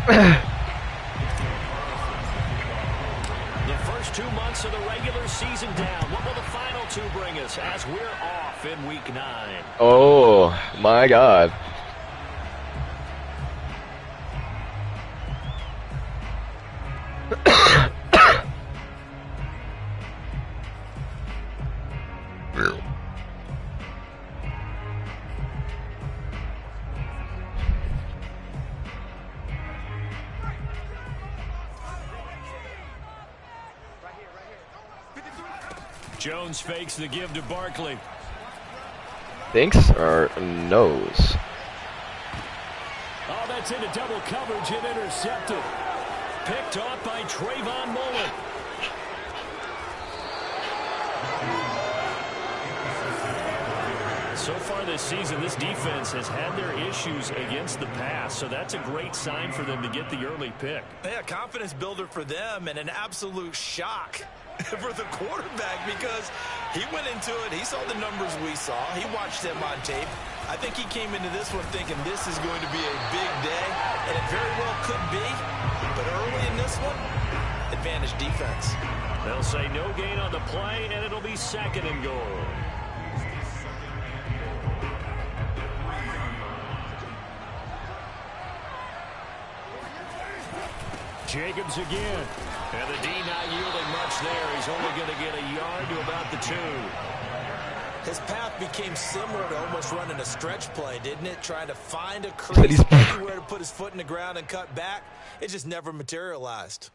The first 2 months of the regular season down. What will the final 2 bring us as we're off in week 9? Oh, my God. Jones fakes the give to Barkley. Thinks or knows? Oh, that's into double coverage and intercepted. Picked off by Trayvon Mullen. So far this season, this defense has had their issues against the pass, so that's a great sign for them to get the early pick. Yeah, confidence builder for them and an absolute shock for the quarterback because he went into it. He saw the numbers we saw. He watched them on tape. I think he came into this one thinking this is going to be a big day, and it very well could be. But early in this one, advantage defense. They'll say no gain on the play, and it'll be 2nd and goal. Jacobs again. And the D not yielding much there. He's only going to get a yard to about the 2. His path became similar to almost running a stretch play, didn't it? Trying to find a crease anywhere to put his foot in the ground and cut back. It just never materialized.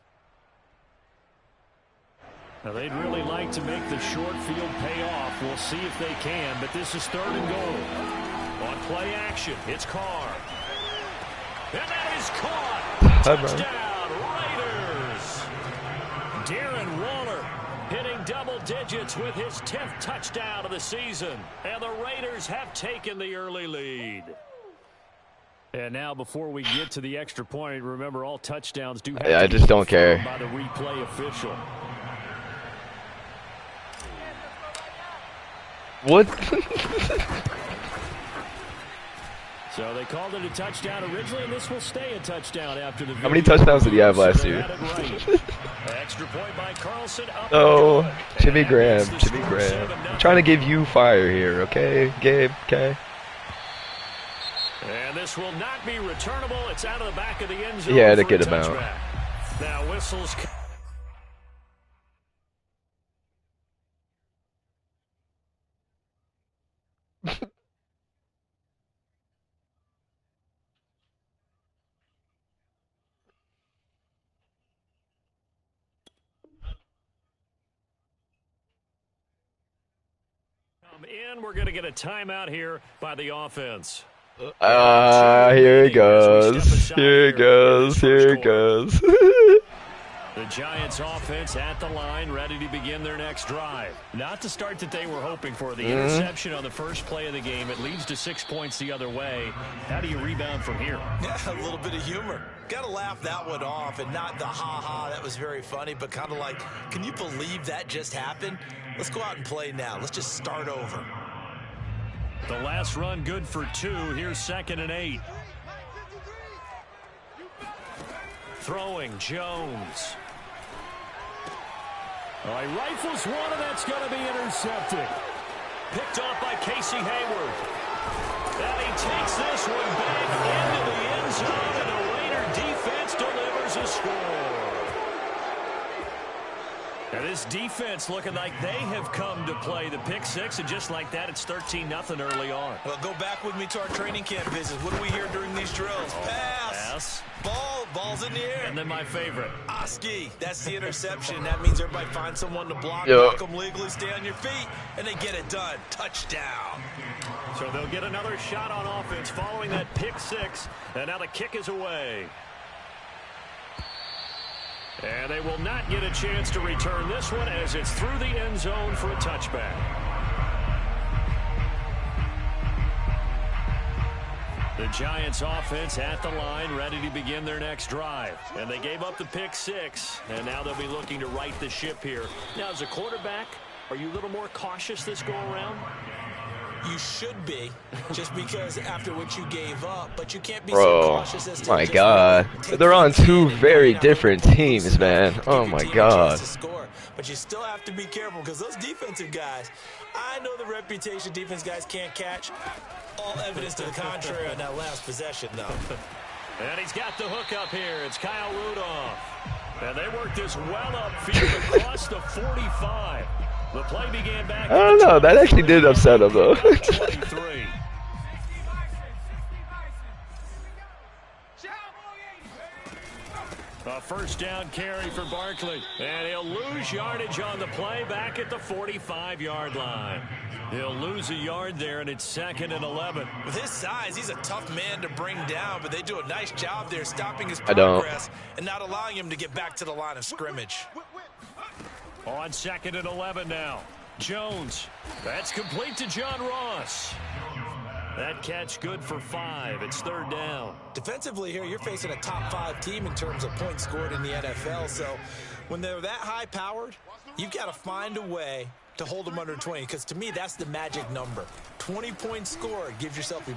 Now they'd really like to make the short field pay off. We'll see if they can, but this is 3rd and goal. On play action, it's Carr. And that is caught. Touchdown. Darren Waller hitting double digits with his 10th touchdown of the season. And the Raiders have taken the early lead. And now before we get to the extra point, remember all touchdowns do have to I just don't care. By the replay official. What? So they called it a touchdown originally, and this will stay a touchdown after the. How many touchdowns did he have last year? Extra point by Carlson. Oh, Jimmy Graham. Jimmy Graham. I'm trying to give you fire here, okay, Gabe? Okay. And this will not be returnable. It's out of the back of the end zone. Yeah, to get him out. Now whistles. In, we're going to get a timeout here by the offense. Here it goes. Here it goes. Here it goes. The Giants offense at the line, ready to begin their next drive. Not the start that they were hoping for. The interception on the first play of the game. It leads to 6 points the other way. How do you rebound from here? Yeah, a little bit of humor. Got to laugh that one off and not the ha-ha. That was very funny, but kind of like, can you believe that just happened? Let's go out and play now. Let's just start over. The last run good for 2. Here's 2nd and 8. Throwing Jones. He rifles one, and that's going to be intercepted. Picked off by Casey Hayward. And he takes this one back into the end zone, and the Raider defense delivers a score. And this defense looking like they have come to play the pick 6, and just like that, it's 13-0 early on. Well, go back with me to our training camp visits. What do we hear during these drills? Pass. Pass. Ball's in the air. And then my favorite. Oski, that's the interception. That means everybody finds someone to block them legally, stay on your feet, and they get it done. Touchdown. So they'll get another shot on offense following that pick 6, and now the kick is away. And they will not get a chance to return this one as it's through the end zone for a touchback. The Giants offense at the line, ready to begin their next drive. And they gave up the pick 6, and now they'll be looking to right the ship here. Now, as a quarterback, are you a little more cautious this go around? You should be, just because after what you gave up, but you can't be so Bro, cautious as to my just God. take They're on things two in and very not different really teams, loosen up man. and Oh give your my team a God. chance to score. But you still have to be careful because those defensive guys, I know the reputation defense guys can't catch. All evidence to the contrary on that last possession, though. And he's got the hook up here. It's Kyle Rudolph. And they worked this well upfield across the 45. The play began back. I don't know. That actually did upset him, though. 23. A first down carry for Barkley. And he'll lose yardage on the play back at the 45-yard line. He'll lose a yard there, and it's 2nd and 11. With his size, he's a tough man to bring down, but they do a nice job there stopping his progress and not allowing him to get back to the line of scrimmage. On 2nd and 11 now. Jones. That's complete to John Ross. That catch good for 5. It's 3rd down. Defensively here, you're facing a top 5 team in terms of points scored in the NFL. So when they're that high-powered, you've got to find a way to hold them under 20, because to me, that's the magic number. 20 points scored, you give yourself your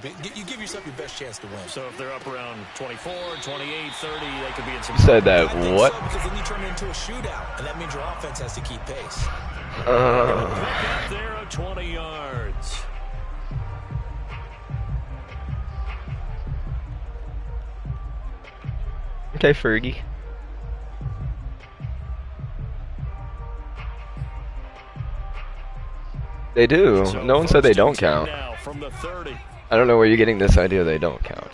best chance to win. So if they're up around 24, 28, 30, they could be in some... You said that what? So, because then you turn it into a shootout, and that means your offense has to keep pace. Pick up there at 20 yards. Okay, Fergie. They do. So no one said they don't count. Now from the 30. I don't know where you're getting this idea they don't count.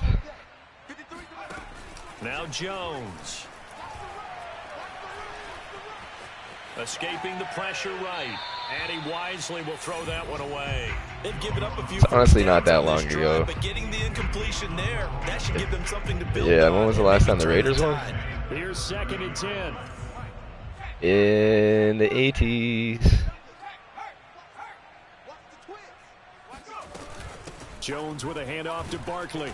Now Jones. Escaping the pressure right. And he wisely will throw that one away. They've given up a few. It's honestly not that long ago. But getting the incompletion there, that should give them something to build Yeah, on. when was the last time the Raiders won? Here's 2nd and 10. In the 80s. Jones with a handoff to Barkley.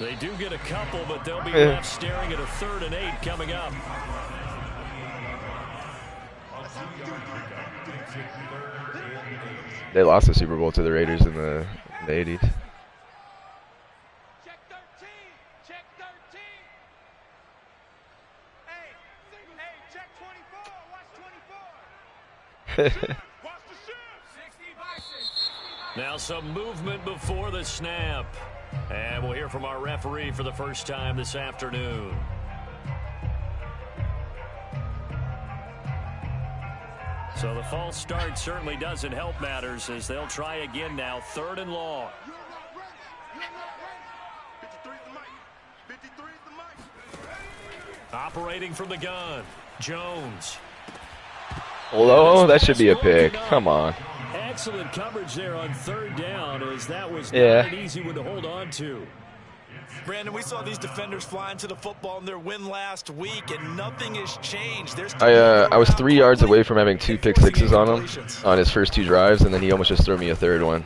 They do get a couple, but they'll be left staring at a 3rd and 8 coming up. They lost the Super Bowl to the Raiders in the 80s. Check 13. Check 13. Hey, check 24. Watch 24. Watch the shift. 60 Bison. Now some movement before the snap. And we'll hear from our referee for the first time this afternoon. So the false start certainly doesn't help matters as they'll try again now. 3rd and long. Operating from the gun. Jones. Hello? That should be a pick. Come on. Excellent coverage there on 3rd down, as that was not an easy one to hold on to. Brandon, we saw these defenders flying to the football in their win last week, and nothing has changed. I was 3 yards away from having 2 pick sixes on him on his first 2 drives, and then he almost just threw me a 3rd one,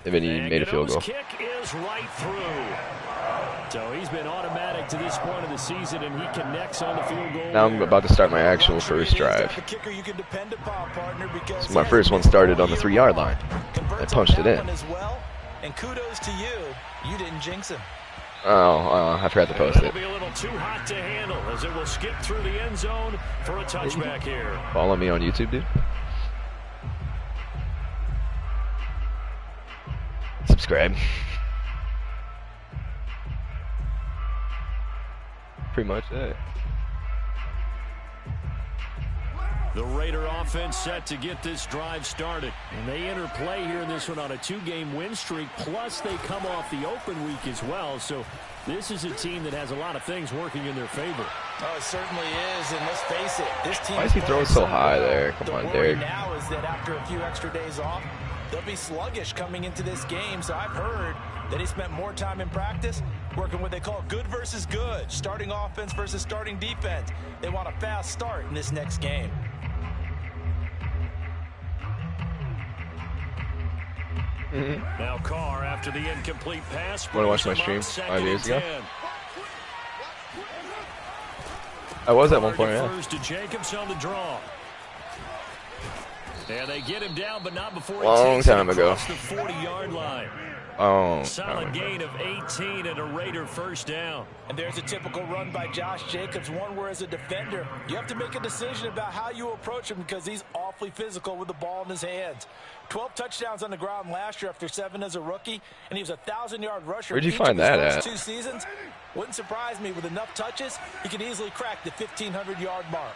and then he made a field goal. Kick is right through. So he's been automatic to this point of the season, and he connects on the field goal. Now I'm about to start my actual first drive. So my first one started on the 3-yard line. I punched it in. And kudos to you. You didn't jinx him. Oh, I forgot to post it. It'll be a little too hot to handle as it will skip through the end zone for a touchback here. Follow me on YouTube, dude. Subscribe. Pretty much it. The Raider offense set to get this drive started. And they enter play here in this one on a 2-game win streak, plus they come off the open week as well. So this is a team that has a lot of things working in their favor. Oh, it certainly is, and let's face it, this team... Why is he throwing so high there? Come on, Derek. Now is that after a few extra days off, they'll be sluggish coming into this game. So I've heard that he spent more time in practice working what they call good versus good, starting offense versus starting defense. They want a fast start in this next game. Now Carr after the incomplete pass. Want to watch my stream 5 years ago? I was at one point, yeah. To Jacobs on the draw. And they get him down, but not before Long he takes time it ago. across the 40-yard line. Solid gain of 18 and a Raider first down. And there's a typical run by Josh Jacobs, one where as a defender, you have to make a decision about how you approach him because he's awfully physical with the ball in his hands. 12 touchdowns on the ground last year after 7 as a rookie, and he was a 1,000-yard rusher. Where'd you each find of his that first at? 2 seasons. Wouldn't surprise me with enough touches, he could easily crack the 1,500-yard mark.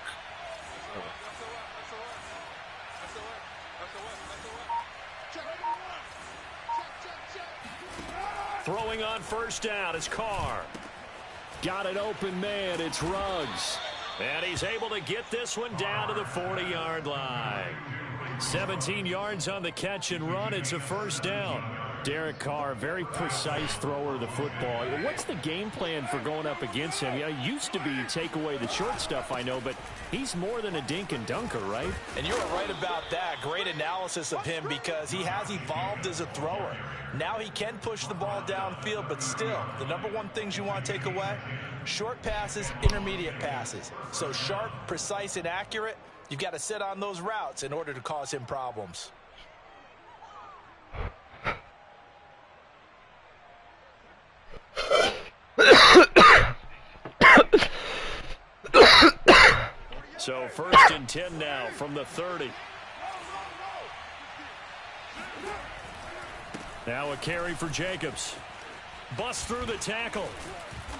Throwing on first down is Carr. Got an open man. It's Ruggs. And he's able to get this one down to the 40-yard line. 17 yards on the catch and run. It's a first down. Derek Carr, very precise thrower of the football. What's the game plan for going up against him? You know, it used to be you take away the short stuff, I know, but he's more than a dink and dunker, right? And you are right about that. Great analysis of him because he has evolved as a thrower. Now he can push the ball downfield, but still, the number one things you want to take away, short passes, intermediate passes. So sharp, precise, and accurate, you've got to sit on those routes in order to cause him problems. So first and 10 now from the 30. Now a carry for Jacobs. Bust through the tackle.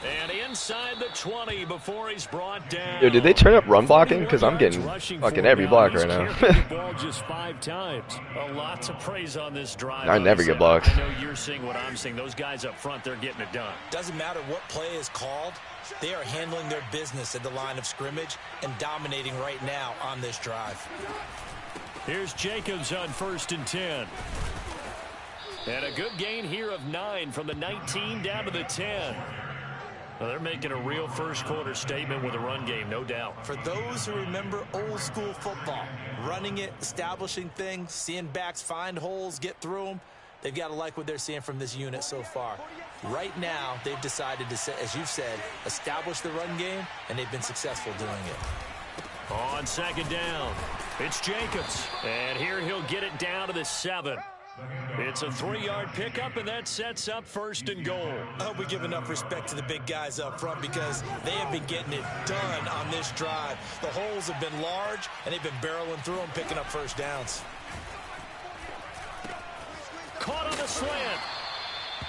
And inside the 20 before he's brought down. Yo, did they turn up run blocking? Because I'm getting fucking every block right now. the ball just 5 times. A lot to praise on this drive. I never get blocked. I know you're seeing what I'm seeing. Those guys up front, they're getting it done. Doesn't matter what play is called. They are handling their business at the line of scrimmage and dominating right now on this drive. Here's Jacobs on first and 10. And a good gain here of 9 from the 19 down to the 10. Well, they're making a real first-quarter statement with a run game, no doubt. For those who remember old-school football, running it, establishing things, seeing backs find holes, get through them, they've got to like what they're seeing from this unit so far. Right now, they've decided to, as you've said, establish the run game, and they've been successful doing it. On second down, it's Jacobs. And here he'll get it down to the 7. It's a 3-yard pickup, and that sets up first and goal. I hope we give enough respect to the big guys up front because they have been getting it done on this drive. The holes have been large, and they've been barreling through them, picking up first downs. Caught on the slant.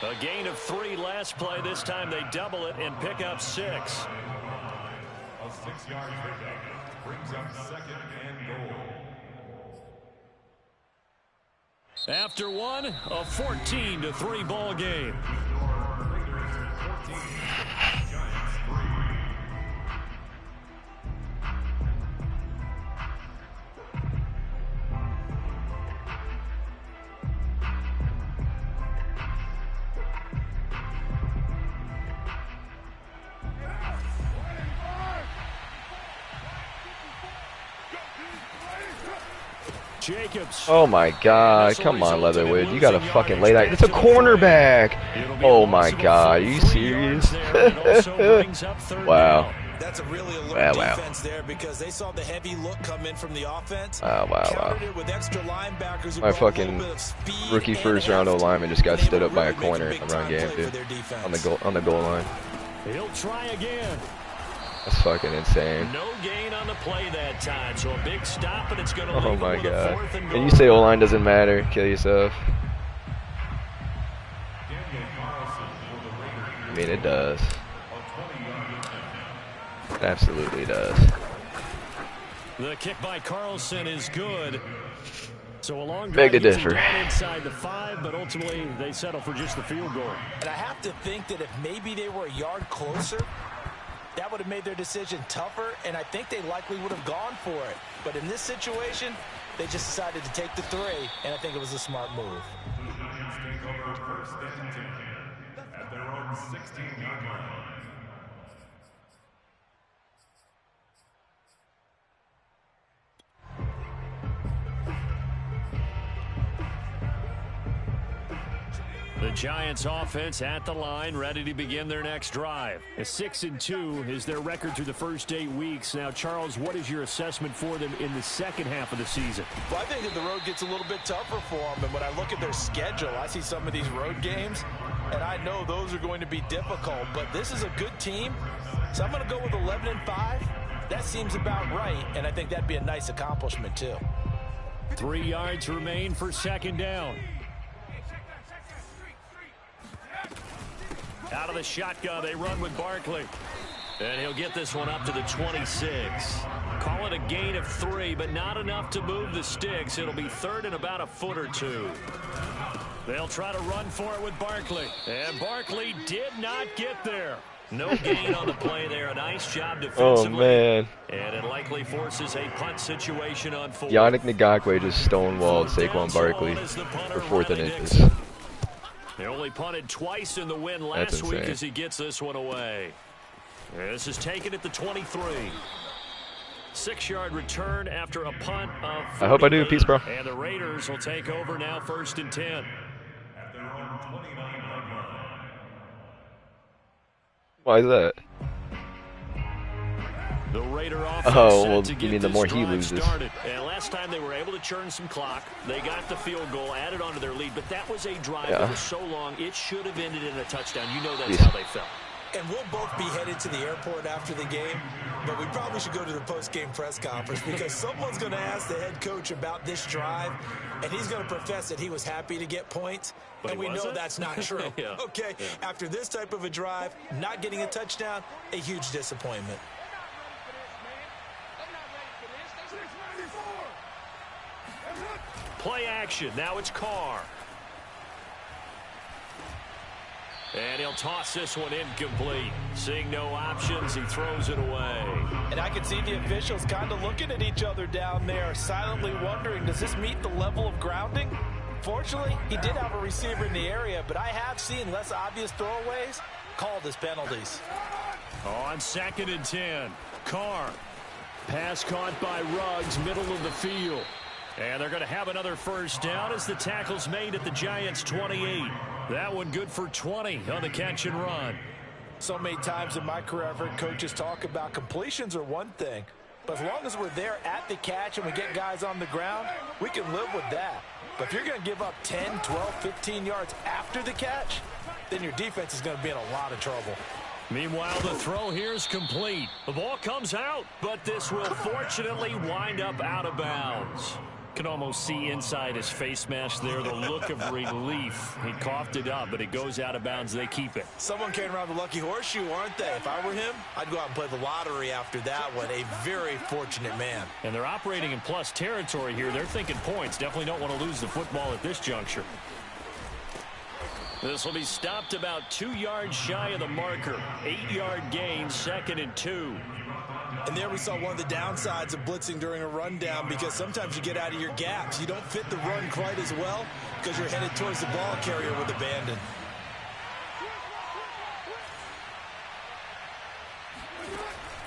A gain of 3 last play. This time they double it and pick up 6. A 6-yard pickup brings up second and goal. After one, a 14-3 ball game. Raiders 14, Giants 3. Jacobs. Oh my God! Come on, Leatherwood. You gotta fucking lay that. It's a cornerback. Oh my God! Are you serious? Wow. That's a really alert Wow. defense there because they saw the heavy look come in from the offense. Wow. Countered it with extra linebackers who My brought a fucking little bit of speed rookie and first-round effort. O-lineman just got And they stood were up by a really making corner in the run big-time game, play for dude. their defense. On the goal line. He'll try again. That's fucking insane. No gain on the play that time, so a big stop, and it's going to Oh leave my it with a God! 4th and And goal. you say O-line doesn't matter? Kill yourself. Daniel Carlson for the Raiders. I mean, it does. A 20-yard pickup. It absolutely does. The kick by Carlson is good. So a long Beg to drive gets differ. them down inside the 5, but ultimately they settle for just the field goal. And I have to think that if maybe they were a yard closer, that would have made their decision tougher, and I think they likely would have gone for it. But in this situation, they just decided to take the 3, and I think it was a smart move. The Giants take over first and 10 at their own 16-yard line. The Giants offense at the line, ready to begin their next drive. A 6-2 is their record through the first 8 weeks. Now, Charles, what is your assessment for them in the second half of the season? Well, I think that the road gets a little bit tougher for them. And when I look at their schedule, I see some of these road games, and I know those are going to be difficult. But this is a good team, so I'm going to go with 11-5. That seems about right, and I think that'd be a nice accomplishment, too. 3 yards remain for second down. Out of the shotgun, they run with Barkley. And he'll get this one up to the 26. Call it a gain of 3, but not enough to move the sticks. It'll be third and about a foot or two. They'll try to run for it with Barkley. And Barkley did not get there. No gain on the play there. A nice job defensively. Oh, man. And it likely forces a punt situation on 4. Yannick Ngakoue just stonewalled Saquon Barkley for 4th and inches. They only punted twice in the win last week as he gets this one away. This is taken at the 23. 6-yard return after a punt of 40. I hope I do. Peace, bro. And the Raiders will take over now, 1st and 10. At their own 29-yard line. Why is that? The Raider offense Oh, well, to you get mean the more this he drive loses. started. And last time they were able to churn some clock. They got the field goal, added on to their lead, but that was a drive that was so long, it should have ended in a touchdown. You know that's how they felt. And we'll both be headed to the airport after the game, but we probably should go to the post-game press conference because someone's going to ask the head coach about this drive, and he's going to profess that he was happy to get points, and we know that's not true. Okay, after this type of a drive, not getting a touchdown, a huge disappointment. Play action. Now it's Carr. And he'll toss this one incomplete. Seeing no options, he throws it away. And I can see the officials kind of looking at each other down there, silently wondering, does this meet the level of grounding? Fortunately, he did have a receiver in the area, but I have seen less obvious throwaways called as penalties. On 2nd and 10, Carr. Pass caught by Ruggs, middle of the field. And they're going to have another first down as the tackle's made at the Giants' 28. That one good for 20 on the catch and run. So many times in my career I've heard coaches talk about completions are one thing, but as long as we're there at the catch and we get guys on the ground, we can live with that. But if you're going to give up 10, 12, 15 yards after the catch, then your defense is going to be in a lot of trouble. Meanwhile, the throw here is complete. The ball comes out, but this will fortunately wind up out of bounds. Can almost see inside his face mask there the look of relief. He coughed it up, but it goes out of bounds. They keep it. Someone came around the lucky horseshoe, aren't they? If I were him, I'd go out and play the lottery after that one. A very fortunate man. And they're operating in plus territory here. They're thinking points. Definitely don't want to lose the football at this juncture. This will be stopped about 2 yards shy of the marker. 8-yard gain, 2nd and 2. And there we saw one of the downsides of blitzing during a rundown because sometimes you get out of your gaps. You don't fit the run quite as well because you're headed towards the ball carrier with abandon.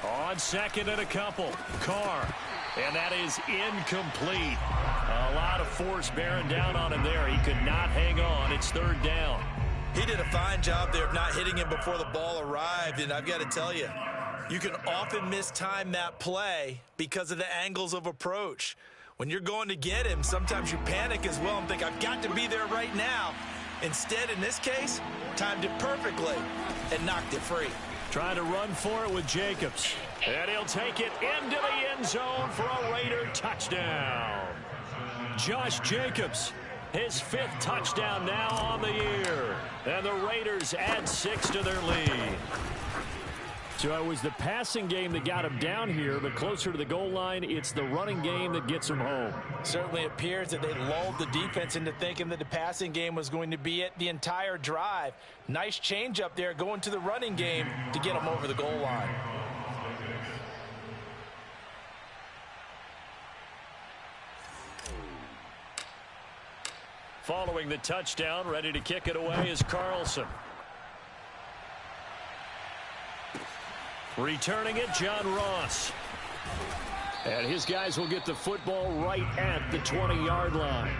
On 2nd and a couple, Carr. And that is incomplete. A lot of force bearing down on him there. He could not hang on. It's 3rd down. He did a fine job there of not hitting him before the ball arrived. And I've got to tell you, you can often mistime that play because of the angles of approach. When you're going to get him, sometimes you panic as well and think, I've got to be there right now. Instead, in this case, timed it perfectly and knocked it free. Trying to run for it with Jacobs. And he'll take it into the end zone for a Raider touchdown. Josh Jacobs, his 5th touchdown now on the year. And the Raiders add 6 to their lead. So it was the passing game that got him down here, but closer to the goal line, it's the running game that gets him home. Certainly appears that they lulled the defense into thinking that the passing game was going to be it the entire drive. Nice change up there going to the running game to get him over the goal line. Following the touchdown, ready to kick it away is Carlson. Returning it, John Ross. And his guys will get the football right at the 20-yard line.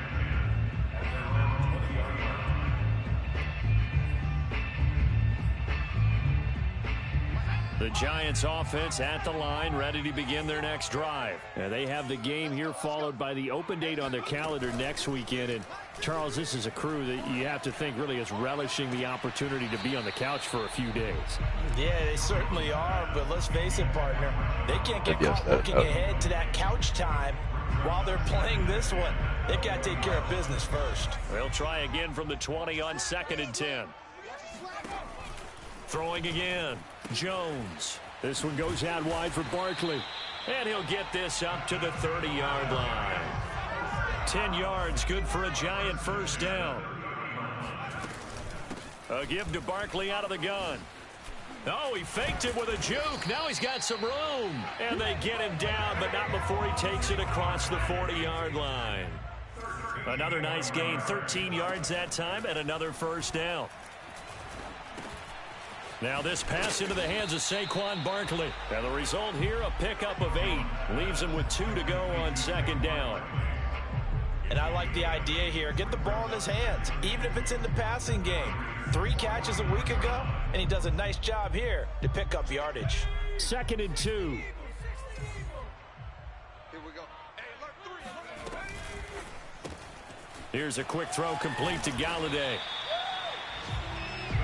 The Giants offense at the line, ready to begin their next drive. And they have the game here followed by the open date on their calendar next weekend. And Charles, this is a crew that you have to think really is relishing the opportunity to be on the couch for a few days. Yeah, they certainly are, but let's face it, partner. They can't get caught looking ahead to that couch time while they're playing this one. They've got to take care of business first. They'll try again from the 20 on 2nd and 10. Throwing again. Jones. This one goes out wide for Barkley. And he'll get this up to the 30-yard line. 10 yards, good for a Giant first down. A give to Barkley out of the gun. Oh, he faked it with a juke. Now he's got some room. And they get him down, but not before he takes it across the 40-yard line. Another nice gain, 13 yards that time, and another first down. Now this pass into the hands of Saquon Barkley. And the result here, a pickup of 8. Leaves him with 2 to go on 2nd down. And I like the idea here. Get the ball in his hands, even if it's in the passing game. 3 catches a week ago, and he does a nice job here to pick up yardage. 2nd and 2. Here we go. Here's a quick throw complete to Galladay.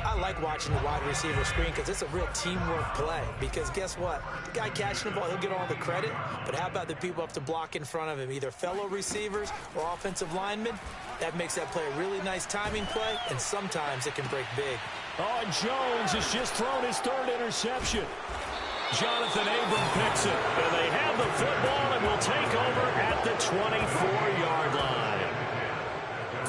I like watching the wide receiver screen because it's a real teamwork play. Because guess what? The guy catching the ball, he'll get all the credit. But how about the people up to block in front of him, either fellow receivers or offensive linemen? That makes that play a really nice timing play, and sometimes it can break big. Oh, Jones has just thrown his 3rd interception. Jonathan Abram picks it. And they have the football and will take over at the 24-yard line.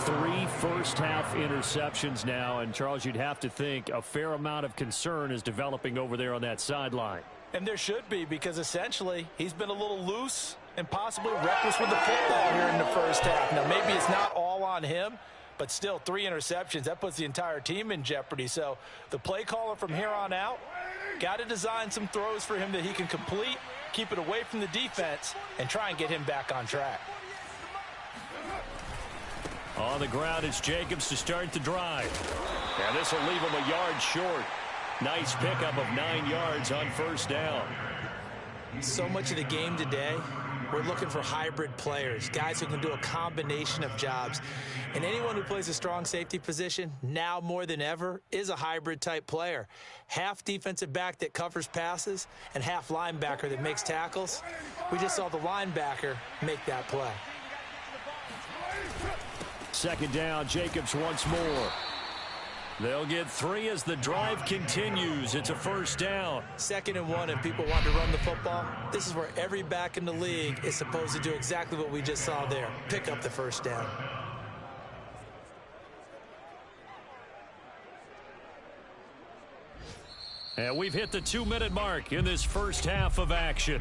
3 first-half interceptions now, and Charles, you'd have to think a fair amount of concern is developing over there on that sideline. And there should be, because essentially he's been a little loose and possibly reckless with the football here in the first half. Now, maybe it's not all on him, but still 3 interceptions. That puts the entire team in jeopardy. So the play caller from here on out got to design some throws for him that he can complete, keep it away from the defense, and try and get him back on track. On the ground, it's Jacobs to start the drive. And this will leave him a yard short. Nice pickup of 9 yards on first down. So much of the game today, we're looking for hybrid players, guys who can do a combination of jobs. And anyone who plays a strong safety position, now more than ever, is a hybrid-type player. Half defensive back that covers passes and half linebacker that makes tackles. We just saw the linebacker make that play. 2nd down, Jacobs once more. They'll get 3 as the drive continues. It's a first down. 2nd and 1, and people want to run the football. This is where every back in the league is supposed to do exactly what we just saw there. Pick up the first down. And we've hit the 2-minute mark in this first half of action.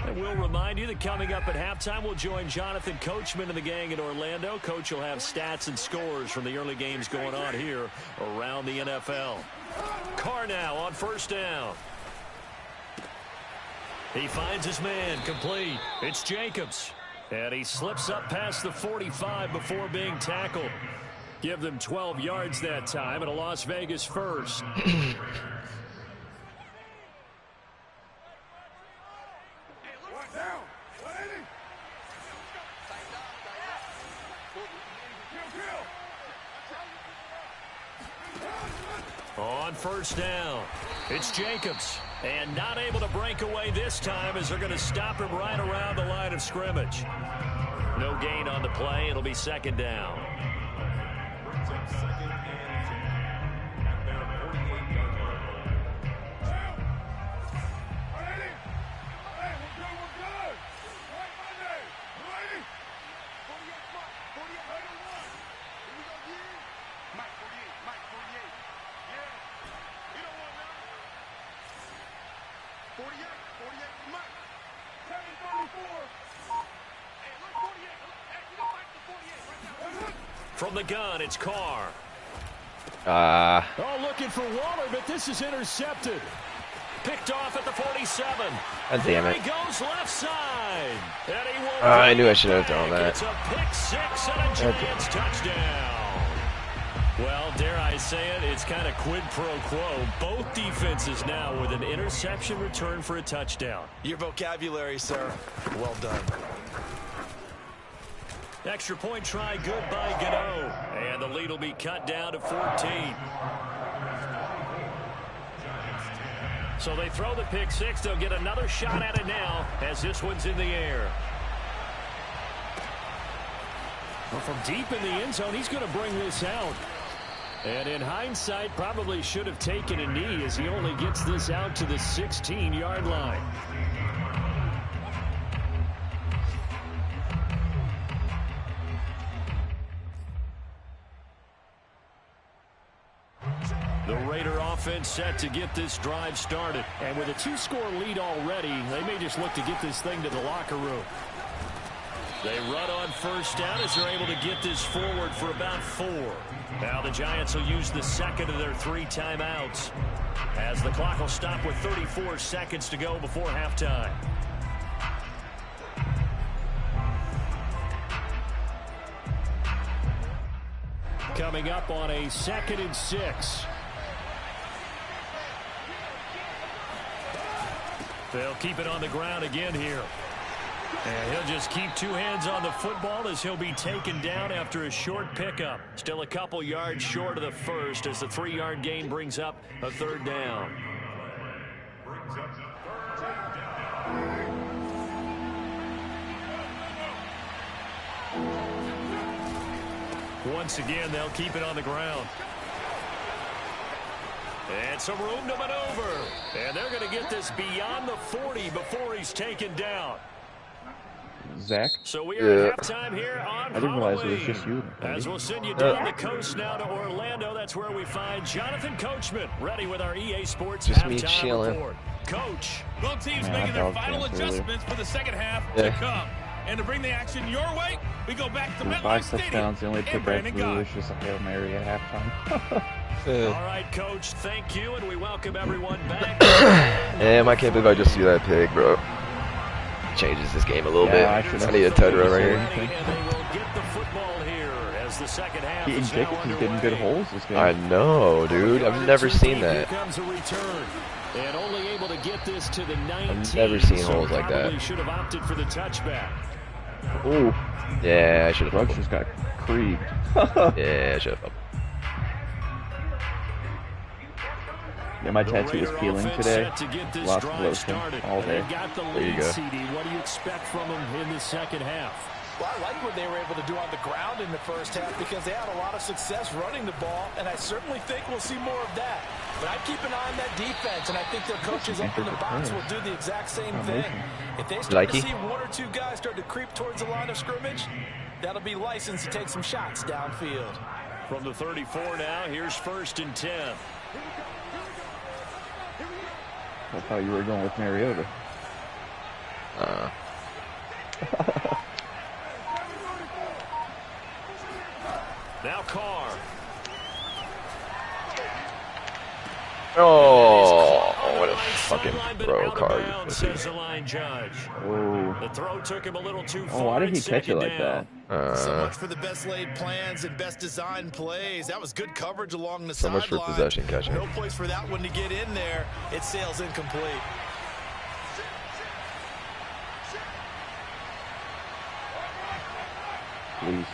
And we'll remind you that coming up at halftime, we'll join Jonathan Coachman and the gang in Orlando. Coach will have stats and scores from the early games going on here around the NFL. Carr now on first down. He finds his man, complete. It's Jacobs. And he slips up past the 45 before being tackled. Give them 12 yards that time and a Las Vegas first. On first down, it's Jacobs. And not able to break away this time as they're going to stop him right around the line of scrimmage. No gain on the play. It'll be 2nd down. Brings up 2nd and 10 at their 48-yard line. From the gun, it's Carr. Ah. Oh, looking for Waller, but this is intercepted. Picked off at the 47. God damn it. He goes left side. And he will I knew I should have done that. It's a pick six and a Giants touchdown. Well, dare I say it, it's kind of quid pro quo. Both defenses now with an interception return for a touchdown. Your vocabulary, sir. Well done. Extra point try good by Gano. And the lead will be cut down to 14. So they throw the pick six. They'll get another shot at it now as this one's in the air. Well, from deep in the end zone, he's going to bring this out. And in hindsight, probably should have taken a knee as he only gets this out to the 16-yard line. The Raider offense set to get this drive started. And with a 2-score lead already, they may just look to get this thing to the locker room. They run on first down as they're able to get this forward for about 4. Now the Giants will use the second of their 3 timeouts as the clock will stop with 34 seconds to go before halftime. Coming up on a 2nd and 6. They'll keep it on the ground again here. And he'll just keep 2 hands on the football as he'll be taken down after a short pickup. Still a couple yards short of the first as the 3-yard gain brings up a 3rd down. Once again, they'll keep it on the ground. And some room to maneuver. And they're going to get this beyond the 40 before he's taken down. Zach? So we are at halftime here on I didn't realize it was Halloween. just you. As we'll send you down the coast now to Orlando. That's where we find Jonathan Coachman ready with our EA Sports Just me halftime chilling. report. Coach. Both teams Yeah, making their dog final pants earlier. adjustments for the second half Yeah. to come. And to bring the action your way, we go back to MetLife 5 Stadium. touchdowns, the only in pick I Brandon threw Gott. was just a Hail Mary at halftime. All right, Coach, thank you, and we welcome everyone back. Damn, I can't believe I just threw that pick, bro. Changes this game a little Yeah, I bit. should've- I need a tight row right Ready, here. and they will get the football here as the second half He is now Jacobs is getting good underway. holes this game. I know, dude. I've never seen that. Here comes a return. And only able to get this to the 19. never seen so holes like that. probably should have opted for the touchback. Ooh, Yeah, I should have. Ruggs just got creed. Yeah, I should have. Yeah, my The tattoo was Raider peeling offense today. set to get this Lots of drive lotion started. all And day. they've got the There you lead, go. CD. What do you expect from them in the second half? Well, I like what they were able to do on the ground in the first half because they had a lot of success running the ball, and I certainly think we'll see more of that. But I'd keep an eye on that defense, and I think their coaches up in the box will do the exact same thing. If they start to Likey? see 1 or 2 guys start to creep towards the line of scrimmage, that'll be license to take some shots downfield. From the 34 now, here's 1st and 10. I thought you were going with Mariota. Now Carr. Oh, what a Sideline, fucking sideline, but throw, out of Carr. you bounds, pussy. says the line judge. Oh, The throw took him a little too far. oh, why did he It's catch it second like down. that? So much for the best laid plans and best designed plays. That was good coverage along the So sideline. much for possession catching. No place for that one to get in there. It sails incomplete. Please.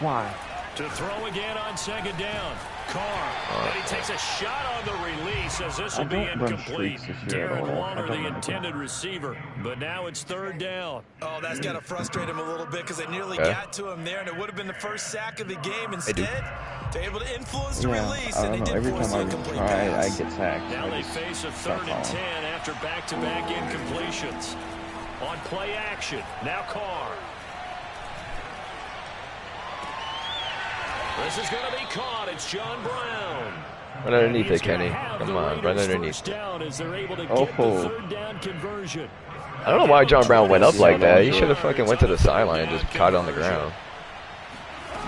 Why? To throw again on second down. Carr. And he takes a shot on the release as this will I be don't run incomplete. streaks this year at Darren all. Waller, I don't the like intended receiver. But now it's 3rd down. Oh, that's got to frustrate him a little bit because they nearly Okay. got to him there, and it would have been the first sack of the game. do. Instead, they're able to influence the Yeah, release, I and they don't know. did Every force time the I incomplete try, I pass. get sacked. Now I they just face a stop 3rd and following. 10 after back-to-back incompletions. On play action, now Carr. This is going to be caught. It's John Brown. Run underneath He's it, gonna Kenny. have Come the on, run Raiders' underneath. first down as they're able to get Oh. the 3rd down conversion. I don't know why John Brown went up like that. He should have fucking went to the sideline and just caught it on the ground.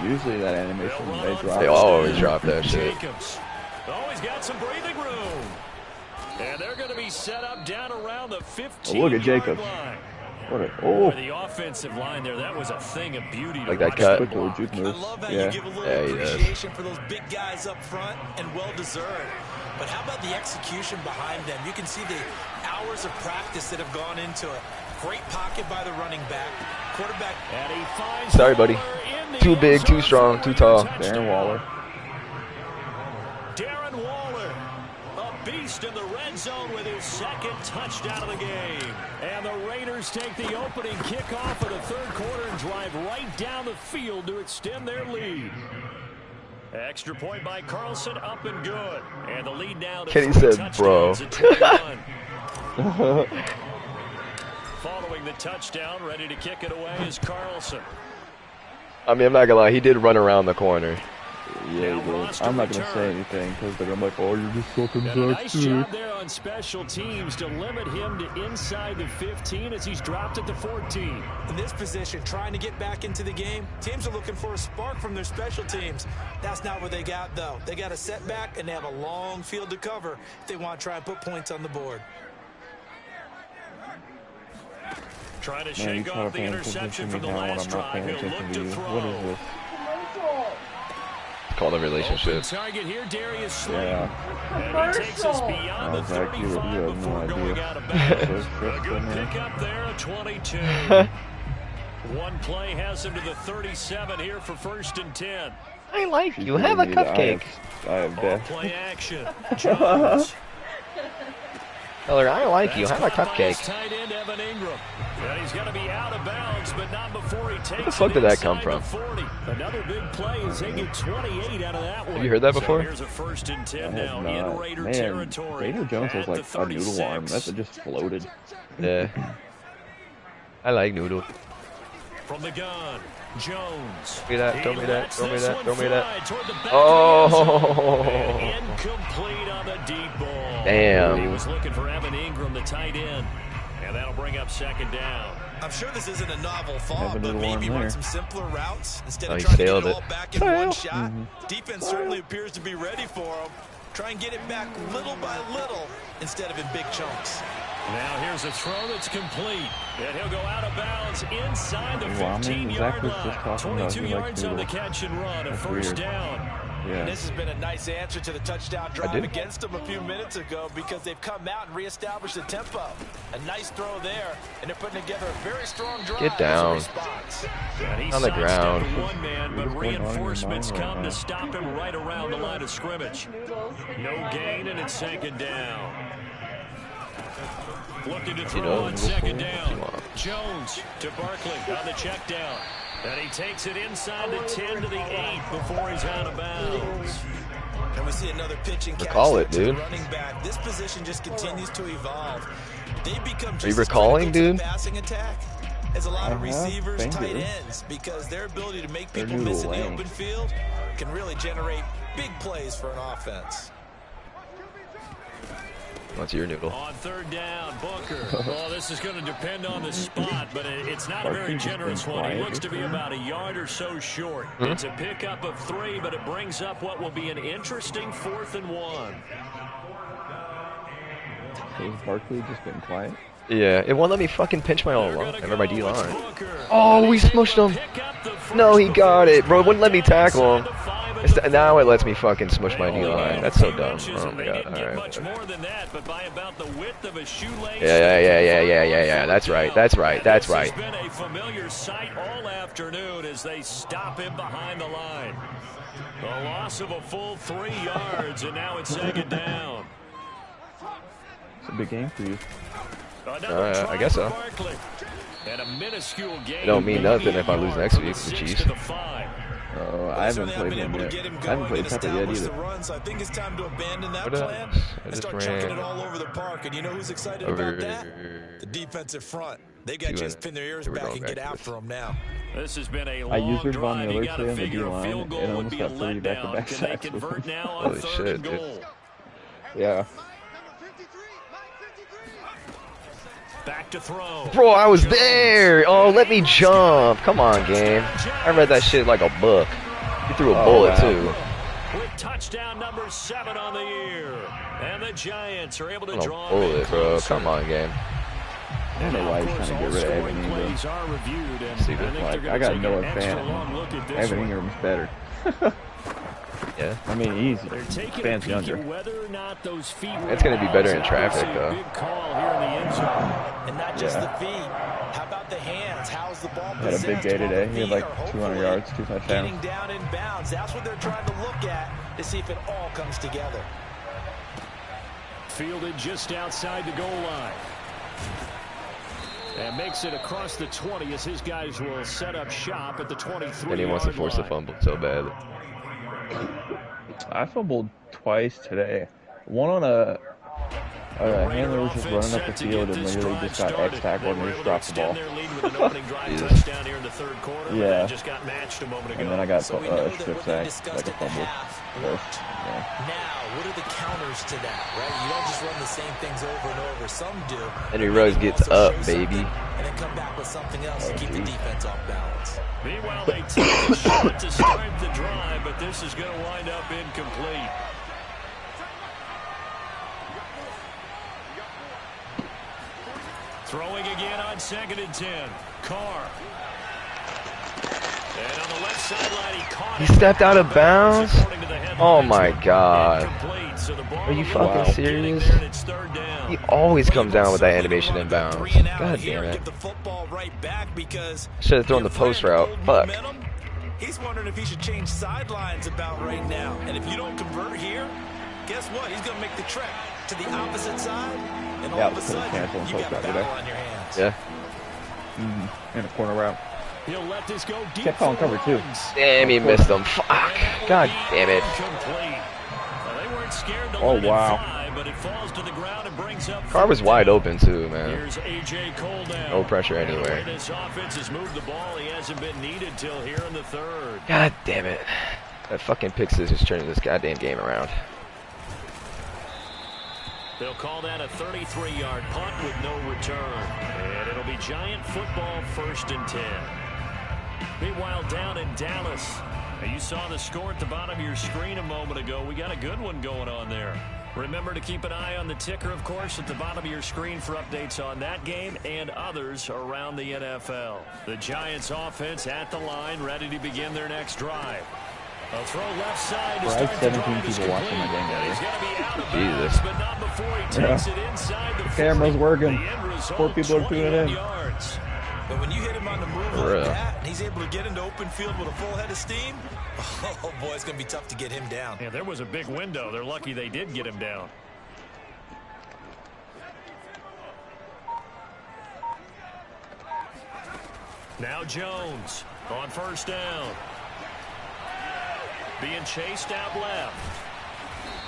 Usually that animation, they drop They it. always drop that shit. Jacobs. Oh, he's got some breathing room. And they're going to be set up down around the 15-yard Oh, look at Jacobs. line. What a, For the offensive line there, that was a thing of beauty to Like that watch cut. them quick little block. juke I moves. love how Yeah. you give a little Yeah, he does. appreciation for those big guys up front, and well-deserved. But how about the execution behind them? You can see the hours of practice that have gone into it. Great pocket by the running back. Quarterback. And he finds Sorry, buddy. Waller in the Too end big, too zone strong, for too a tall. touchdown. Darren Waller. Darren Waller, a beast in the red zone with his second touchdown of the game. And the Raiders take the opening kickoff of the third quarter and drive right down the field to extend their lead. Extra point by Carlson, up and good. And the lead now to Kenny 3 said, bro. touchdowns at 21. Following the touchdown, ready to kick it away is Carlson. I mean, I'm not gonna lie, he did run around the corner. Yeah, he did. I'm not going to say anything because they're going to be like, oh, you're just sucking And a back, nice dude. job there on special teams to limit him to inside the 15 as he's dropped at the 14. In this position, trying to get back into the game, teams are looking for a spark from their special teams. That's not what they got, though. They got a setback, and they have a long field to cover if they want to try and put points on the board. Trying to Man, you shake try to off the pay attention interception to from me the now when last I'm not drive. paying He'll attention look to to you. throw. What is this? Call it a Open relationship. target here, Darius Slayton. Yeah. And he takes us beyond the Zach, you 35 have no before going idea. out of bounds. So A stressed good in there. pickup there at 22. One play has him to the 37 here for 1st and 10. I like She's you. Have a giving me the cupcake. I have Off death. play action. Jones. Tell her I like you. That's Have a caught by his cupcake. tight end, Evan Ingram. And he's going to be out of bounds, but not before he takes the fuck it did that come inside from? the 40. Another big play as they get 28 out of that one. Have you heard that before? So here's a 1st and 10 I now have in not. Raider Man, territory. Daniel Jones has at like the a noodle arm. 36. That just floated. Yeah. I like noodle. From the gun, Jones. Throw me that, He throw me that, lets throw me this that, one throw me that. fly toward the back Oh. of the end zone. And incomplete on the deep ball. Damn. He was looking for Evan Ingram, the tight end. And that'll bring up 2nd down. I'm sure this isn't a novel thought, Have a but little maybe arm run there. some simpler routes instead Oh, of he trying to get sailed it it. all back in one shot. Defense certainly appears to be ready for him. Try and get it back little by little instead of in big chunks. Now here's a throw that's complete. And he'll go out of bounds inside the Well, I mean, 15-yard Zach was just line. talking about 22 he likes yards on the noodles. catch and run. A That's 1st weird. down. Yeah. This has been a nice answer to the touchdown drive did. against them a few minutes ago because they've come out and reestablished the tempo. A nice throw there, and they're putting together a very strong drive. Get down. As a response. And he On the sidestepped ground. one man, but What's going on in your reinforcements mind right come now? to stop him right around the line of scrimmage. No gain, and it's 2nd down. Looking to throw know, on noodle 2nd for him. down. Jones to Barkley on the check down. And he takes it inside the 10 to the 8 before he's out of bounds. And we see another pitching catch Recall there it, to the dude. running back. This position just continues to evolve. They become just you as recalling, critical to dude? the passing attack as a lot of receivers, thank tight you. ends, because their ability to make They're people noodle miss in the lane. open field can really generate big plays for an offense. What's your noodle? On 3rd down, Booker. Well, this is going to depend on the spot, but it's not a very Barkley's just generous been one. He quiet looks to be this about a yard or so short. It's a pickup of 3, but it brings up what will be an interesting 4th and 1. Has Barkley just been quiet? Yeah, it won't let me fucking pinch my own They're line. gonna Remember my go, D it's line. Booker. Oh, And we he's able smushed to him. pick up the first No, he of the got it, bro. It first wouldn't let me tackle him. inside the 5 at the Now 4. it lets me fucking smush my They D only line. gained That's so a few dumb. inches, Oh and my they god. didn't get Alright. much more than that, but by about the width of a shoelace. Yeah. That's right. This has been a familiar sight all afternoon as they stop him behind the line. A loss of a full 3 yards, and now it's 2nd down. It's a big game for you. Another try I guess for so. Barkley. And a minuscule gain. It don't mean nothing if I lose next from the week with the 6 Chiefs. to the 5. I haven't played him yet. I haven't played Pepper yet establish the either. run, so I think it's time to abandon that What up? plan I and just start chucking ran it all over the park. And you know who's excited over. about that? The defensive front. They got Two just and- pin their ears here we're back going and get back to after them now. This has been a I long used Von drive. You Miller got to today on the figure a D-line field and goal would almost be a got 3 back-to-back letdown. Can they sacks with convert him. now on Holy 3rd shit, and dude. goal? Yeah. Back to throw. Bro, I was there. Oh, let me jump. Come on, game. I read that shit like a book. You threw a bullet, wow. too. Quick Touchdown number 7 on the year. And the Giants are able to draw pull it, bro. Come on, game. I don't know why he's trying to get rid of Evan Ingram. Like, I got no fan. Evan Ingram's better. Yeah. I mean, he's fans younger. It's going to be better in traffic, though. And not just the feet. How about the hands? How's the ball He had a big day today. He had like 200 yards, 2 touchdowns. Getting down in bounds. That's what they're trying to look at to see if it all comes together. Fielded just outside the goal line. And makes it across the 20 as his guys will set up shop at the 23. And he wants to force the fumble so bad. I fumbled twice today. One on a handler was just running up the field and literally just got X-tackled and just dropped the ball. Yeah. And then I got a strip sack, like a fumble. Now, what are the counters to that, right? You don't just run the same things over and over. Some do. Henry Ruggs gets up, baby. And then come back with something else to keep the defense off balance. Meanwhile, they take a shot to start the drive, but this is going to wind up incomplete. Throwing again on 2nd and 10. Carr. And on the left sideline, he caught it. He stepped out of bounds? Oh my god. Are you fucking serious? He always comes down with that animation in bounds. God damn it. Should have thrown the post route. Fuck. He's wondering if he should change sidelines about right now. And if you don't convert here, guess what? He's going to make the trek to the opposite side. And all of a sudden, you got a battle on your hands. Yeah. In a corner route. He'll let this go deep. Kept calling cover too. Damn, he missed them. Fuck. God damn it. Oh, wow. Carr was wide open too, man. No pressure anywhere. This offense has moved the ball. He hasn't been needed till here in the 3rd. God damn it. That fucking pick six is turning this goddamn game around. They'll call that a 33-yard punt with no return. And it'll be Giant football 1st and 10. Meanwhile, down in Dallas, you saw the score at the bottom of your screen a moment ago. We got a good one going on there. Remember to keep an eye on the ticker, of course, at the bottom of your screen for updates on that game and others around the NFL. The Giants offense at the line, ready to begin their next drive. A throw left side to start the drive is complete. He's going to be out of bounds, but not before he takes it inside the camera's working. The end result, 4 people are tuning in. yards. But when you hit him on the move like that, and he's able to get into open field with a full head of steam, oh boy, it's going to be tough to get him down. Yeah, there was a big window. They're lucky they did get him down. Now Jones on 1st down. Being chased out left.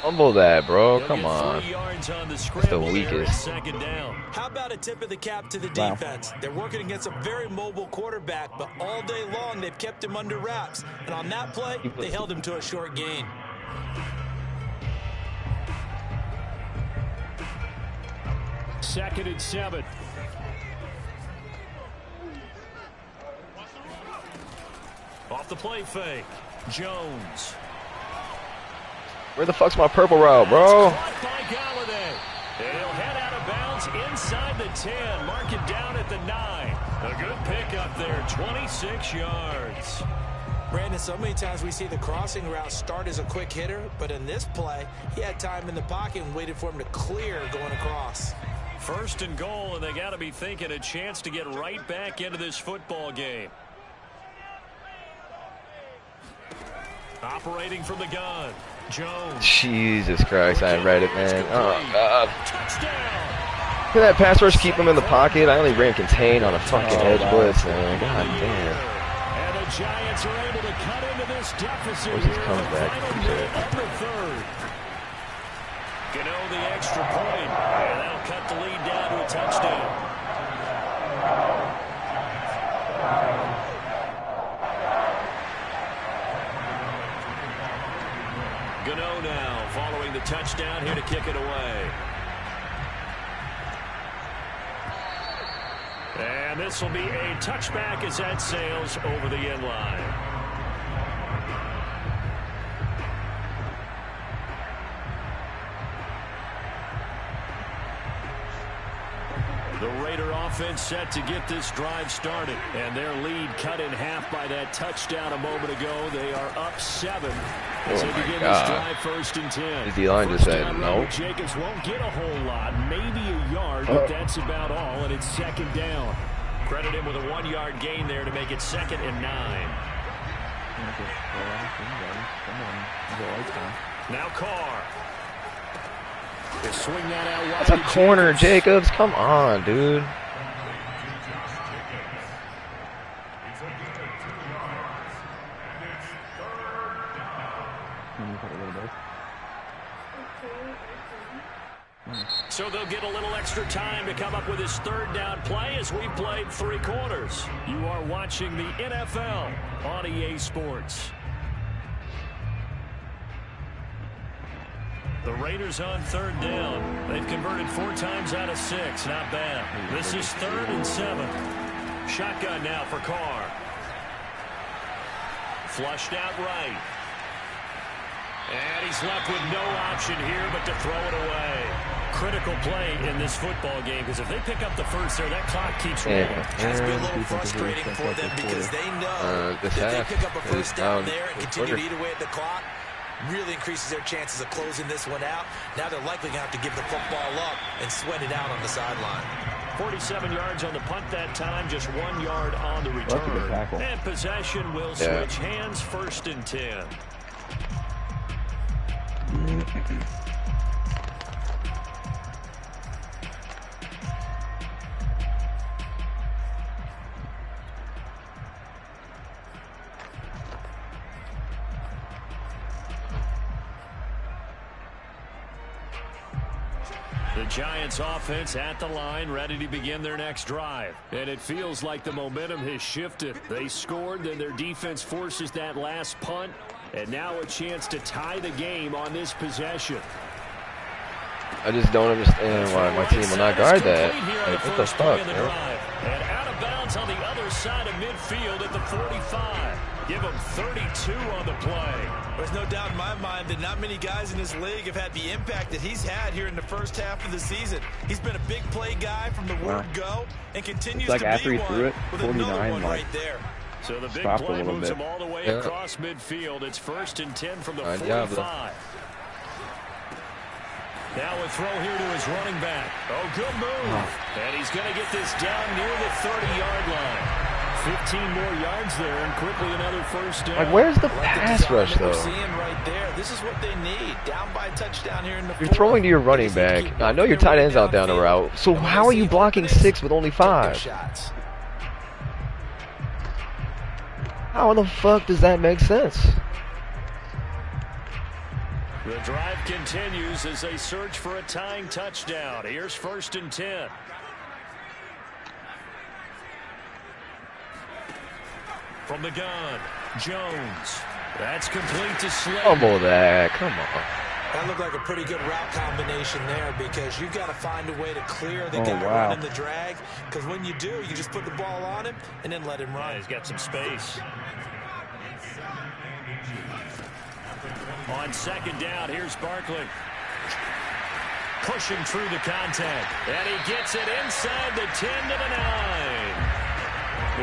Fumble that, bro. Come on. That's the weakest. 2nd down. How about a tip of the cap to the defense? They're working against a very mobile quarterback, but all day long they've kept him under wraps. And on that play, they held him to a short gain. Second and 7. Off the play fake. Jones. Where the fuck's my purple route, bro? Caught by Galladay. And he'll head out of bounds inside the 10. Mark it down at the 9. A good pickup there, 26 yards. Brandon, so many times we see the crossing route start as a quick hitter, but in this play, he had time in the pocket and waited for him to clear going across. 1st and goal, and they got to be thinking a chance to get right back into this football game. Operating from the gun, Jones. Jesus Christ, I read it, man. Oh, God. Touchdown. Look at that pass rush, keep him in the pocket. I only ran contain on a fucking edge blitz, man. God damn. And the Giants are able to cut into this deficit. Where's his comeback? Gano the extra point, and that'll cut the lead down to a touchdown. Gano now following the touchdown here to kick it away. And this will be a touchback as that sails over the end line. offense set to get this drive started. And their lead cut in half by that touchdown a moment ago. They are up 7 as they begin this drive 1st and 10. The D-line just said no. Jacobs won't get a whole lot, maybe a yard, but that's about all, and it's 2nd down. Credit him with a 1-yard gain there to make it 2nd and 9. Now Carr. They swing that out wide. That's a corner, Jacobs. Come on, dude. So they'll get a little extra time to come up with his 3rd down play as we played 3 quarters. You are watching the NFL on EA Sports. The Raiders on 3rd down. They've converted 4 times out of 6. Not bad. This is 3rd and 7. Shotgun now for Carr. Flushed out right. And he's left with no option here but to throw it away. Critical play in this football game because if they pick up the first there, that clock keeps rolling. Has been a little frustrating for them because they know if they pick up a first down there and continue to eat away at the clock, really increases their chances of closing this one out. Now they're likely going to have to give the football up and sweat it out on the sideline. 47 yards on the punt that time, just 1 yard on the return. And possession will switch hands, 1st and 10. The Giants offense at the line, ready to begin their next drive. And it feels like the momentum has shifted. They scored, then their defense forces that last punt. And now a chance to tie the game on this possession. I just don't understand why my team will not guard that. Like, what the fuck, man? And out of bounds on the other side of midfield at the 45. Give him 32 on the play. There's no doubt in my mind that not many guys in this league have had the impact that he's had here in the 1st half of the season. He's been a big play guy from the word go and continues like to after be he threw one it, with 49, another one like, right there. So the big play moves him all the way across midfield. It's 1st and 10 from the 45. Now a throw here to his running back. Oh, good move. And he's going to get this down near the 30-yard line. 15 more yards there, and quickly another 1st down. Like, where's the pass rush, though? Seeing right there, this is what they need. Down by a touchdown here in the You're throwing to your running back. I know your tight end's out down the route. So how are you blocking 6 with only 5? How the fuck does that make sense? The drive continues as they search for a tying touchdown. Here's 1st and 10. From the gun, Jones. That's complete to Slade. Fumble that. Come on. That looked like a pretty good route combination there because you've got to find a way to clear the guy running the drag. Because when you do, you just put the ball on him and then let him run. Yeah, he's got some space. On 2nd down, here's Barkley. Pushing through the contact. And he gets it inside the 10 to the 9.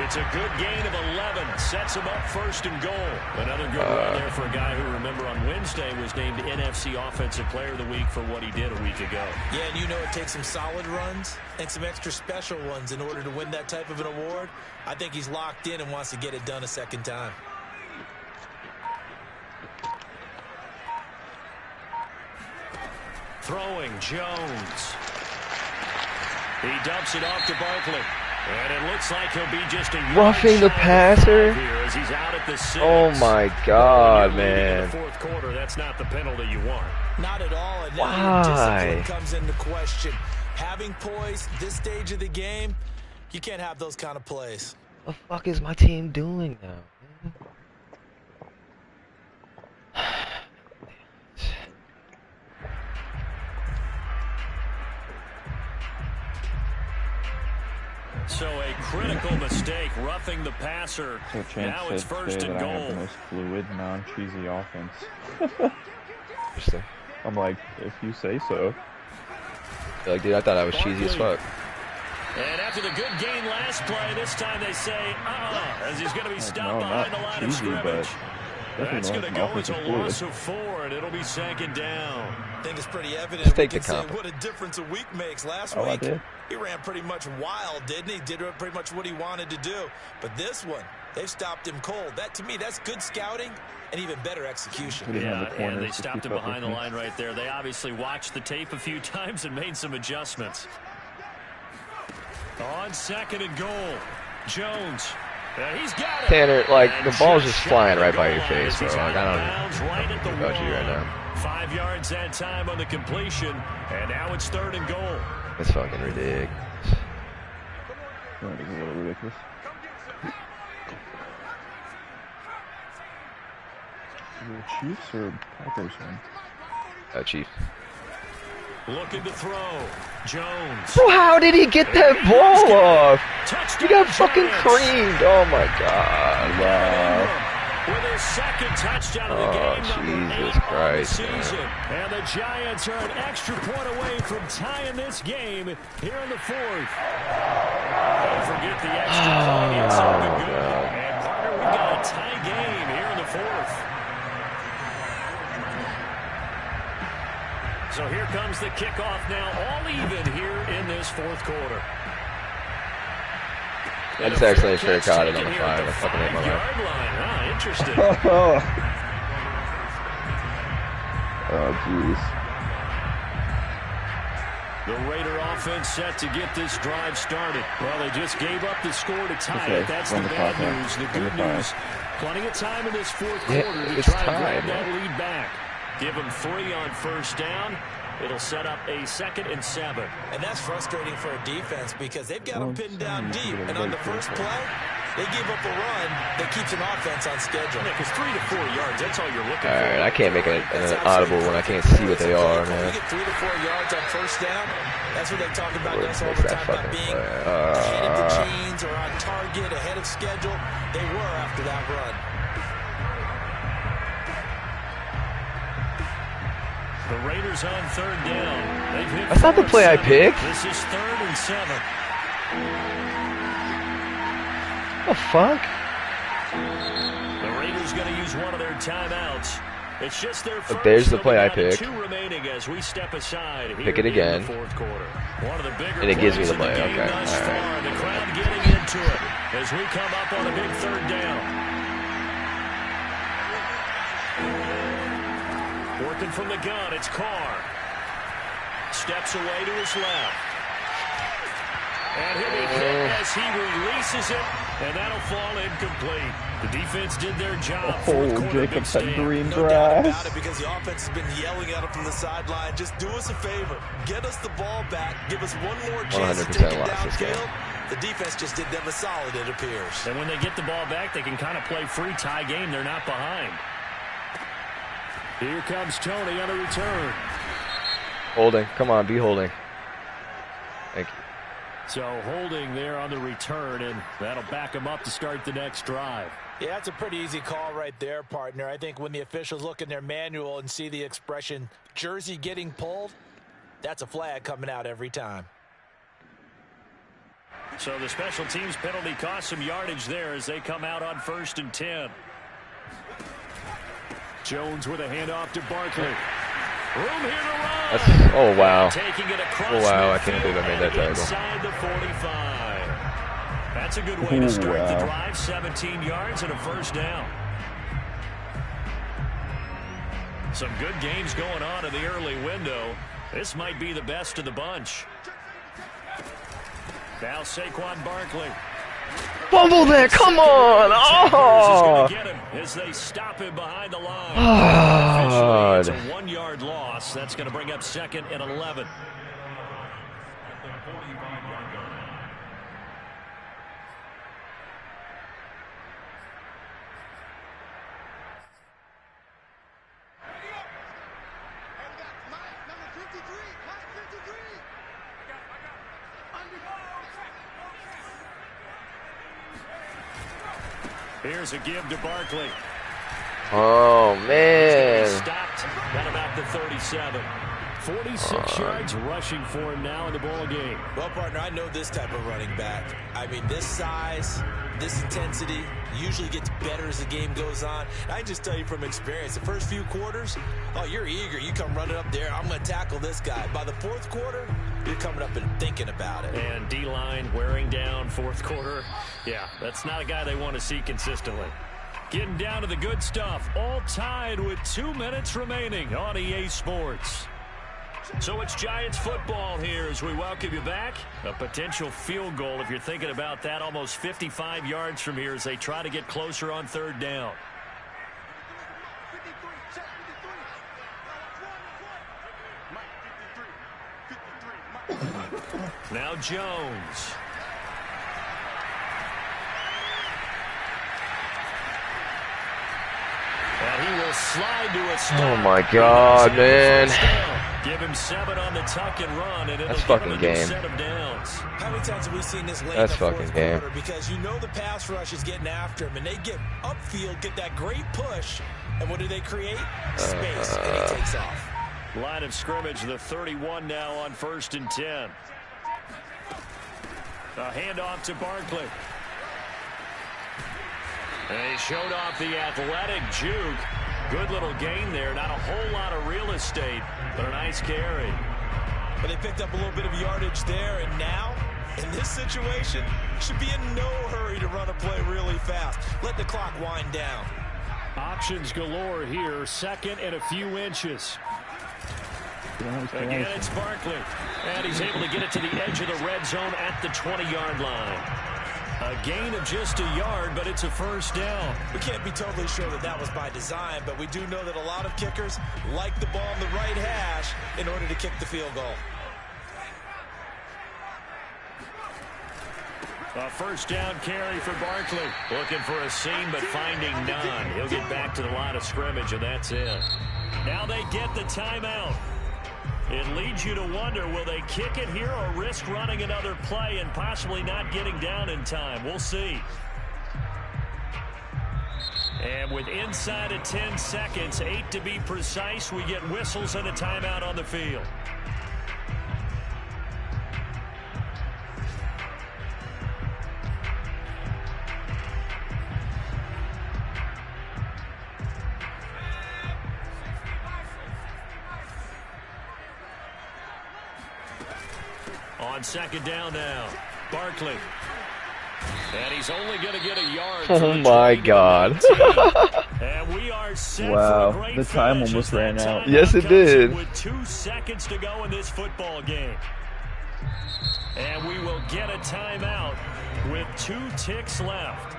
It's a good gain of 11. Sets him up 1st and goal. Another good run there for a guy who, remember, on Wednesday was named NFC Offensive Player of the Week for what he did a week ago. Yeah, and you know it takes some solid runs and some extra special ones in order to win that type of an award. I think he's locked in and wants to get it done a 2nd time. Throwing, Jones. He dumps it off to Barkley. And it looks like he'll be just a roughing the passer. As he's out at the 6. Oh my God, man! In the 4th quarter, that's not the penalty you want. Not at all. And why? Discipline comes into question. Having poise this stage of the game, you can't have those kind of plays. What the fuck is my team doing now? So a critical mistake, roughing the passer. So now it's 1st and goal. I have the most fluid, non-cheesy offense. I'm like, if you say so. Like, dude, I thought I was cheesy as fuck. And after the good gain last play, this time they say, as he's going to be stopped behind the line of scrimmage. That's going to go as a loss of 4, and it'll be 2nd down. I think it's pretty evident. Just take we the can comp. say what a difference a week makes. Last I week, did. he ran pretty much wild, didn't he? Did pretty much what he wanted to do. But this one, they've stopped him cold. That, to me, that's good scouting and even better execution. Yeah, and they stopped him behind the line right there. They obviously watched the tape a few times and made some adjustments. On 2nd and goal, Jones. He's got it. Tanner, like, the ball's just flying right by your face, bro. Like, I don't know about you right now. 5 yards that time on the completion, and now it's 3rd and goal. It's fucking ridiculous. That is a little ridiculous. Is it Chiefs or Packers one? Chiefs. Looking to throw. Jones. Bro, how did he get that ball off? He got fucking creamed. Oh my god. Wow. With his 2nd touchdown of the game, Jesus number 8 Christ, on the season. And the Giants are an extra point away from tying this game here in the 4th. Don't forget the extra point. It's up and good. And partner, we've got a tie game here in the 4th. So here comes the kickoff now, all even here in this 4th quarter. I just accidentally fair caught it on the 5. I fucking hit my life. Line. Interesting. Oh, jeez. The Raider offense set to get this drive started. Well, they just gave up the score to tie it. That's the bad news. The good news, plenty of time in this 4th quarter to try to grab that lead back. Give them 3 on 1st down. It'll set up a 2nd and 7. And that's frustrating for a defense because they've got them pinned down deep. And on the first play, they gave up a run that keeps an offense on schedule. Yeah, because 3 to 4 yards, that's all you're looking for. Alright, I can't make an audible when I can't see what they are, man. When you get 3 to 4 yards on 1st down, that's what they talk about us all the time, about being ahead of the chains or on target, ahead of schedule. They were after that run. The Raiders on 3rd down. They've hit That's not the play I picked. This is 3rd and 7. What the fuck? The Raiders going to use one of their timeouts. It's just their first. But there's the play I picked. 2 remaining as we step aside. Pick it again. In the 4th quarter. One of the bigger And it gives me the plays play. in the game Okay. thus All far. right. The crowd getting into it as we come up on a big 3rd down. Working from the gun, it's Carr. Steps away to his left. And he'll be hit as he releases it, and that'll fall incomplete. The defense did their job. Jacobs had green No doubt grass. about it, because the offense has been yelling at him from the sideline. Just do us a favor. Get us the ball back. Give us one more chance to take it downfield. The defense just did them a solid, it appears. And when they get the ball back, they can kind of play free tie game. They're not behind. Here comes Tony on a return. Holding. Come on, be holding. Thank you. So holding there on the return, and that'll back him up to start the next drive. Yeah, that's a pretty easy call right there, partner. I think when the officials look in their manual and see the expression jersey getting pulled, that's a flag coming out every time. So the special teams penalty cost some yardage there as they come out on 1st and 10. Jones with a handoff to Barkley. Room here to run. Oh, wow. Taking it across Oh, wow. I can't believe I made that tackle. Inside the 45. That's a good way to start the drive. 17 yards and a 1st down. Some good games going on in the early window. This might be the best of the bunch. Now Saquon Barkley. Fumble there, come on! Oh! Get him as they stop him behind the line. God. It's a 1-yard loss. That's going to bring up 2nd and 11. Here's a give to Barkley. Oh, man. Stopped at about the 37. 46 yards rushing for him now in the ball game. Well, partner, I know this type of running back. I mean, this size, this intensity usually gets better as the game goes on. I just tell you from experience, the first few quarters, oh, you're eager. You come running up there, I'm going to tackle this guy. By the fourth quarter, you're coming up and thinking about it. And D-line wearing down fourth quarter. Yeah, that's not a guy they want to see consistently. Getting down to the good stuff. All tied with 2 minutes remaining on EA Sports. So it's Giants football here as we welcome you back. A potential field goal, if you're thinking about that, almost 55 yards from here as they try to get closer on third down. Now Jones. And he will slide to a stop. Oh my God, man. Give him 7 on the tuck and run, and it'll That's give fucking him a game. set of downs. How many times have we seen this late That's in the fucking fourth game. quarter? Because you know the pass rush is getting after him, and they get upfield, get that great push, and what do they create? Space, and he takes off. Line of scrimmage, the 31 now on 1st and 10. A handoff to Barkley. And he showed off the athletic juke. Good little gain there. Not a whole lot of real estate, but a nice carry. But they picked up a little bit of yardage there, and now, in this situation, should be in no hurry to run a play really fast. Let the clock wind down. Options galore here. 2nd and a few inches. Again, it's Barkley. And he's able to get it to the edge of the red zone at the 20-yard line. A gain of just a yard, but it's a first down. We can't be totally sure that that was by design, but we do know that a lot of kickers like the ball on the right hash in order to kick the field goal. A first down carry for Barkley. Looking for a seam, but finding none. He'll get back to the line of scrimmage, and that's it. Now they get the timeout. It leads you to wonder, will they kick it here or risk running another play and possibly not getting down in time? We'll see. And with inside of 10 seconds, 8 to be precise, we get whistles and a timeout on the field. On 2nd down now, Barkley. And he's only going to get a yard. Oh my God. And we are set Wow, for a great the time finish almost as that ran out. timeout Yes, it comes did. With 2 seconds to go in this football game. And we will get a timeout with 2 ticks left.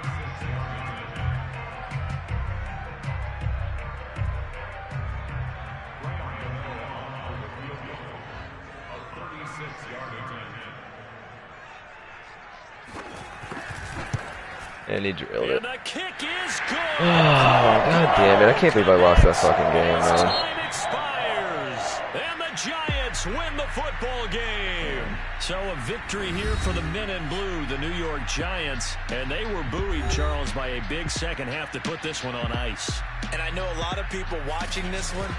And he drilled it. And the kick is good. Oh, God damn it. I can't believe I lost that fucking game, man. Time expires. And the Giants win the football game. So a victory here for the men in blue, the New York Giants. And they were buoyed, Charles, by a big second half to put this one on ice. And I know a lot of people watching this one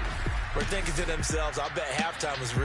were thinking to themselves, I bet halftime was